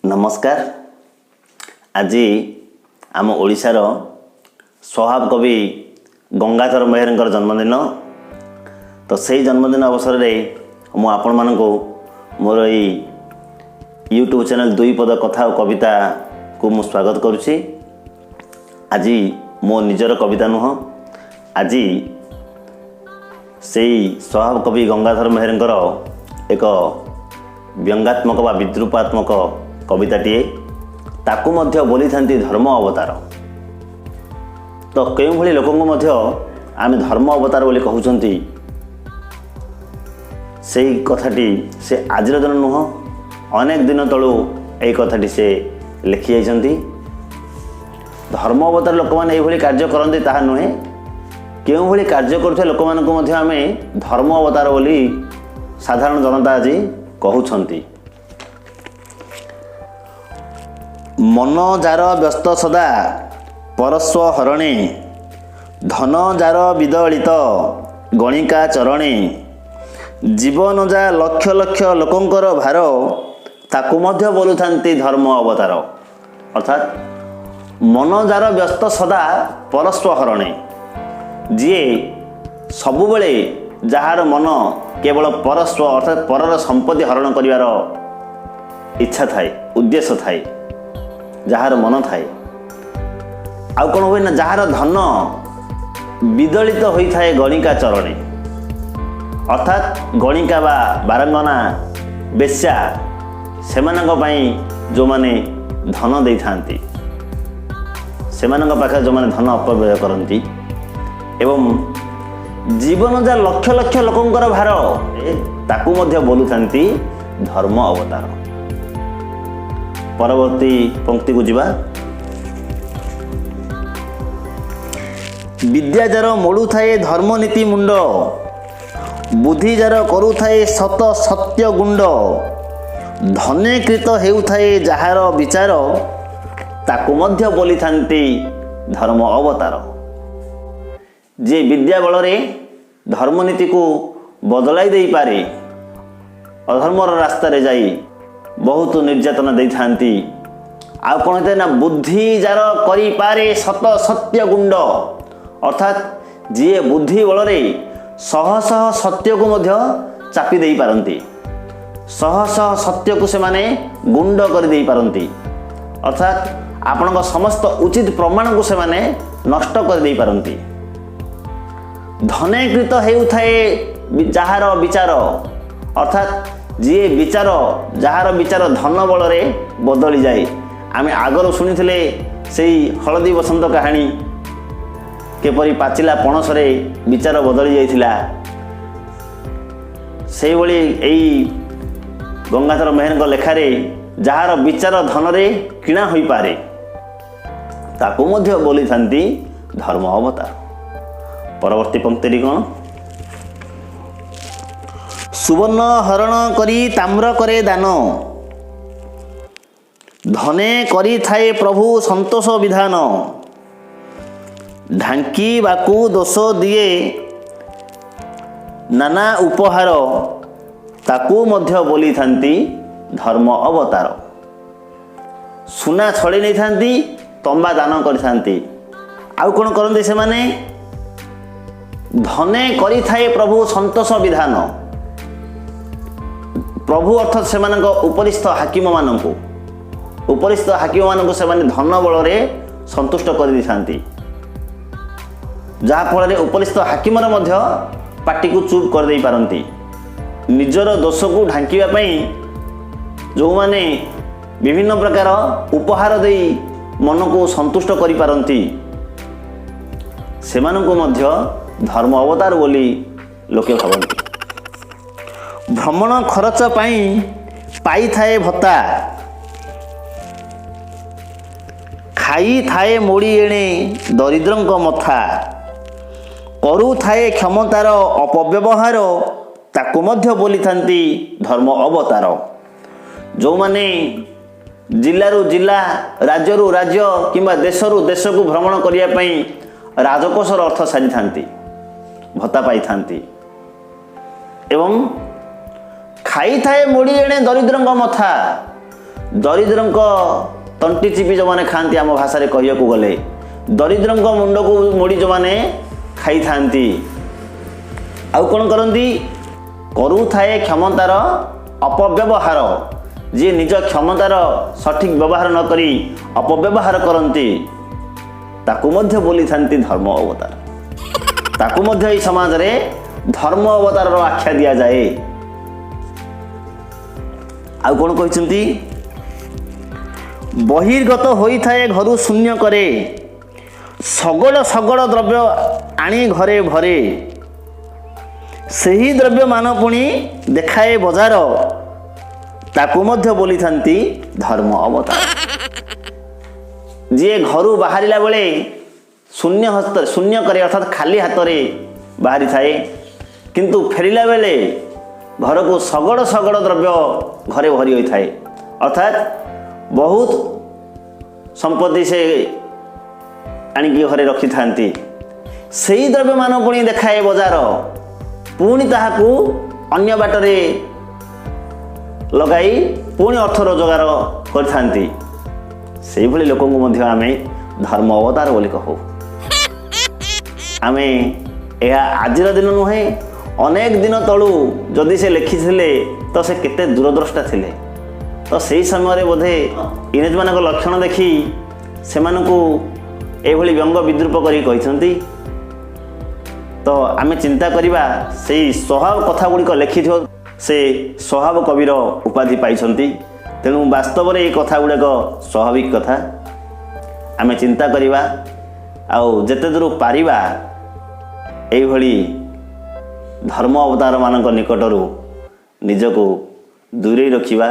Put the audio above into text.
नमस्कार। आज आम ओडिशार स्वभाव कवि गंगाधर मेहर जन्मदिन। तो सही जन्मदिन अवसर में मु आपण मानक मोर यूट्यूब चैनल दुई पद कथा और कविता को मु स्वागत करुच्ची। आज मो निजर कविता नुह, आज से स्वभाव कवि गंगाधर मेहर एक व्यंगात्मक व विद्रूपात्मक कविताटीए ताकू मध्य बोली थांती धर्म अवतार। तो केउ भली लोकंको मध्य आमे धर्म अवतार बोली कहउचंती, सेही कथाटी से आजिर दिन नुह अनेक दिन तळु एई कथाटी से लिखि जाइछंती। धर्म अवतार लोक माने एई भली कार्य करंती ताहा नुहे, केउ भली कार्य करथि लोक मानको मध्य आमे धर्म अवतार बोली साधारण जनता आज कहउछंती। मन जार व्यस्त सदा परस्व हरणे, धन जार विदलित गणिका चरणे, जीवन जा लक्ष लक्ष लोकंकर भार ताकू मध्य बोलुथांती धर्म अवतार। अर्थात मन जार व्यस्त सदा परस्व हरणे, जी सबुबले जार मन केवल परस्व अर्थात परर संपत्ति हरण करिवार इच्छा थाए, उद्देश्य थाए, जार मन थाए। आउ कौन हुए ना, जार धन विदलित होई थाए गणिका चरणे, अर्थात गणिका बा बारंगना बेश्या सेमानंक पई जो माने धन देई थांती, सेमानंक पाखे जो माने धन अपव्यय करंती, एवं जीवन जा लक्ष लक्ष लोकंकर भार ताकू मध्य बोलुथांती धर्म अवतार। परवर्ती पंक्ति को जीवा। विद्या जार मोड़ू थाए धर्म नीति मुंड, बुद्धि जार करू थाए सत सत्य गुंड, धने कृत हेउ थाए जहार विचार ताकू मध्य बोली थांती धर्म अवतार। जे विद्या बल रे धर्म नीति को बदलाई दे पारे, अधर्मर रास्ता रे जाई बहुत निर्यातना दे थांती। आ कौन होता है ना, बुद्धि जार करी पारे सत सत्य गुंड, अर्थात जी बुद्धि बल रे शह शह सत्य को मध्य चापी दे पारंती, शह शह सत्य को से माने गुंड कर दे पारंती, अर्थात आपन समस्त उचित प्रमाण को से माने नष्ट कर दे पारंती। धने कृत हेउ थाए जहार विचार, अर्थात जी विचार जहार विचार धन बल रे बदली जाए। आमे आगर शुणिथिले सेई हलदी बसंत कहानी, केपरी पाचिला पणस रे विचार बदली जाइथिला। सेई भली एई गंगाधर मेहर लेखारे जहार विचार धन रे किणा होई पारे ताकू मध्य बोली थांती धर्म अवतार। परवर्ती पंक्ति कौन, सुवर्ण हरण करी ताम्र करे दान, धने करी थाए प्रभु संतोष विधान, ढांकी बाकू दोष दिए नाना उपहार ताकू मध्य बोली थांती धर्म अवतार। सुना छड़ी नहीं थांती, तंबा दान करी थांती। आउ कौन करते से माने, धने करी थाए प्रभु संतोष विधान, प्रभु अर्थात से उपरिस्थ हाकिम मानू, उपरिस्थ हाकिम मानू से धन बल रे संतुष्ट कर दी थांती, जहाँ फल उपरिस्थ हाकिम पार्टी को चुप कर दे पारंती। निजर दोष को ढांकिवा पई जो माने विभिन्न प्रकार उपहार दे मन को संतुष्ट करि पारंती, सेमानंको मध्य धर्म अवतार बोली लोके भावंती। भ्रमण खर्च पाई थाए भत्ता, खाई थाए मोड़ी एणे दरिद्रंक मथा, करू थाए क्षमतार अपव्यवहार ताकू मध्य बोली थांती धर्म अवतार। जो माने जिल्लारू जिल्ला, राज्यरू राज्य किंबा देशरू देश को भ्रमण करिया पई राजकोषर अर्थ सारी थांती, भत्ता पाई थांती, एवं खाई थाए मोड़ी एणे दरिद्रंक मथा, ଦରିଦ୍ରଙ୍କ ତଣ୍ଟି ଚିପି ଯେଉଁମାନେ ଖାଆନ୍ତି, ଆମ ଭାଷାରେ କହିବାକୁ ଗଲେ ଦରିଦ୍ରଙ୍କ ମୁଣ୍ଡକୁ ମୋଡ଼ି ଯେଉଁମାନେ ଖାଇଥାନ୍ତି। ଆଉ କ'ଣ କରନ୍ତି? କରୁଥାଏ କ୍ଷମତାର ଅପବ୍ୟବହାର। ଯିଏ ନିଜ କ୍ଷମତାର ସଠିକ୍ ବ୍ୟବହାର ନ କରି ଅପବ୍ୟବହାର କରନ୍ତି ତାକୁ ମଧ୍ୟ ବୋଲିଥାନ୍ତି ଧର୍ମ ଅବତାର। ତାକୁ ମଧ୍ୟ ଏହି ସମାଜରେ ଧର୍ମ ଅବତାରର ଆଖ୍ୟା ଦିଆଯାଏ। ଆଉ କ'ଣ କହିଛନ୍ତି? ବହିର୍ଗତ ହୋଇଥାଏ ଘରୁ ଶୂନ୍ୟ କରେ, ଶଗଡ଼ ଶଗଡ଼ ଦ୍ରବ୍ୟ ଆଣି ଘରେ ଭରେ, ସେହି ଦ୍ରବ୍ୟମାନ ପୁଣି ଦେଖାଏ ବଜାର, ତାକୁ ମଧ୍ୟ ବୋଲିଥାନ୍ତି ଧର୍ମ ଅବତାର। ଯିଏ ଘରୁ ବାହାରିଲା ବେଳେ ଶୂନ୍ୟ କରେ ଅର୍ଥାତ୍ ଖାଲି ହାତରେ ବାହାରିଥାଏ, କିନ୍ତୁ ଫେରିଲା ବେଳେ ଘରକୁ ଶଗଡ଼ ଶଗଡ଼ ଦ୍ରବ୍ୟ ଘରେ ଭରି ହୋଇଥାଏ, ଅର୍ଥାତ୍ ବହୁତ ସମ୍ପତ୍ତି ସେ ଆଣିକି ଘରେ ରଖିଥାନ୍ତି। ସେହି ଦ୍ରବ୍ୟମାନ ପୁଣି ଦେଖାଏ ବଜାର, ପୁଣି ତାହାକୁ ଅନ୍ୟ ବାଟରେ ଲଗାଇ ପୁଣି ଅର୍ଥ ରୋଜଗାର କରିଥାନ୍ତି। ସେଇଭଳି ଲୋକଙ୍କୁ ମଧ୍ୟ ଆମେ ଧର୍ମ ଅବତାର ବୋଲି କହୁ। ଆମେ ଏହା ଆଜିର ଦିନ ନୁହେଁ, ଅନେକ ଦିନ ତଳୁ ଯଦି ସେ ଲେଖିଥିଲେ ତ ସେ କେତେ ଦୂରଦ୍ରଷ୍ଟା ଥିଲେ। ତ ସେହି ସମୟରେ ବୋଧେ ଇଂରେଜମାନଙ୍କ ଲକ୍ଷଣ ଦେଖି ସେମାନଙ୍କୁ ଏଭଳି ବ୍ୟଙ୍ଗ ବିଦ୍ରୂପ କରି କହିଛନ୍ତି। ତ ଆମେ ଚିନ୍ତା କରିବା ସେଇ ସ୍ୱଭାବ କଥା ଗୁଡ଼ିକ ଲେଖିଥିବ, ସେ ସ୍ୱଭାବ କବିର ଉପାଧି ପାଇଛନ୍ତି। ତେଣୁ ବାସ୍ତବରେ ଏହି କଥା ଗୁଡ଼ିକ ସ୍ୱାଭାବିକ କଥା। ଆମେ ଚିନ୍ତା କରିବା, ଆଉ ଯେତେ ଦୂର ପାରିବା ଏଇଭଳି ଧର୍ମ ଅବତାରମାନଙ୍କ ନିକଟରୁ ନିଜକୁ ଦୂରେଇ ରଖିବା।